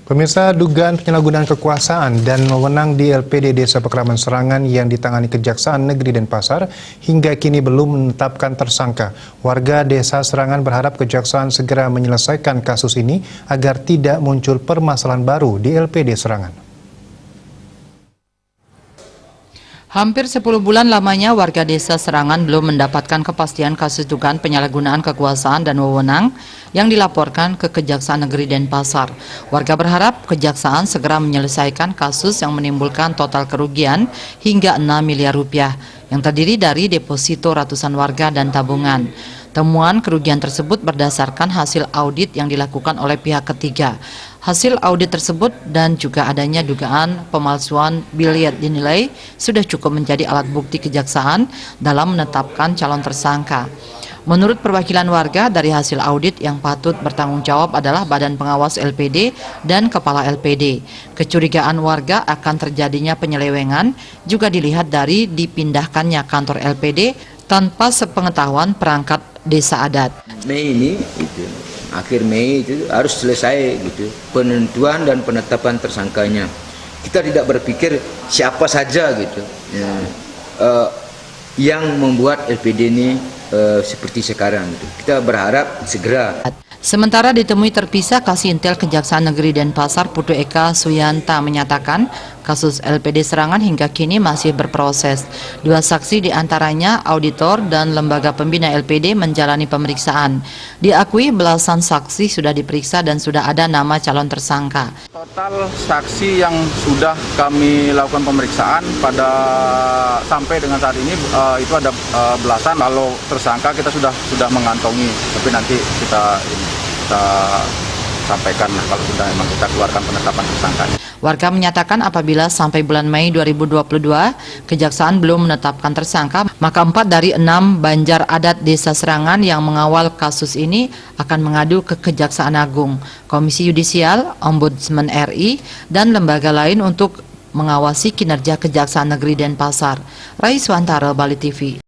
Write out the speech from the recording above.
Pemirsa, dugaan penyalahgunaan kekuasaan dan wewenang di LPD Desa Pekraman Serangan yang ditangani Kejaksaan Negeri Denpasar hingga kini belum menetapkan tersangka. Warga Desa Serangan berharap Kejaksaan segera menyelesaikan kasus ini agar tidak muncul permasalahan baru di LPD Serangan. Hampir 10 bulan lamanya warga Desa Serangan belum mendapatkan kepastian kasus dugaan penyalahgunaan kekuasaan dan wewenang yang dilaporkan ke Kejaksaan Negeri Denpasar. Warga berharap Kejaksaan segera menyelesaikan kasus yang menimbulkan total kerugian hingga 6 miliar rupiah yang terdiri dari deposito ratusan warga dan tabungan. Temuan kerugian tersebut berdasarkan hasil audit yang dilakukan oleh pihak ketiga. Hasil audit tersebut dan juga adanya dugaan pemalsuan biliet dinilai sudah cukup menjadi alat bukti Kejaksaan dalam menetapkan calon tersangka. Menurut perwakilan warga, dari hasil audit yang patut bertanggung jawab adalah Badan Pengawas LPD dan Kepala LPD. Kecurigaan warga akan terjadinya penyelewengan juga dilihat dari dipindahkannya kantor LPD tanpa sepengetahuan perangkat desa adat. Mei ini, gitu, akhir Mei itu harus selesai gitu penentuan dan penetapan tersangkanya. Kita tidak berpikir siapa saja gitu yang membuat LPD ini seperti sekarang. Gitu. Kita berharap segera. Sementara ditemui terpisah, Kasih-Intel Kejaksaan Negeri Denpasar Putu Eka Suyanta menyatakan kasus LPD Serangan hingga kini masih berproses. 2 saksi diantaranya auditor dan lembaga pembina LPD menjalani pemeriksaan. Diakui belasan saksi sudah diperiksa dan sudah ada nama calon tersangka. Total saksi yang sudah kami lakukan pemeriksaan sampai dengan saat ini itu ada belasan. Lalu tersangka kita sudah mengantongi, tapi nanti kita sampaikan kalau sudah memang kita keluarkan penetapan tersangkanya. Warga menyatakan apabila sampai bulan Mei 2022 Kejaksaan belum menetapkan tersangka, maka 4 dari 6 banjar adat Desa Serangan yang mengawal kasus ini akan mengadu ke Kejaksaan Agung, Komisi Yudisial, Ombudsman RI, dan lembaga lain untuk mengawasi kinerja Kejaksaan Negeri Denpasar. Raiswantara, Bali TV.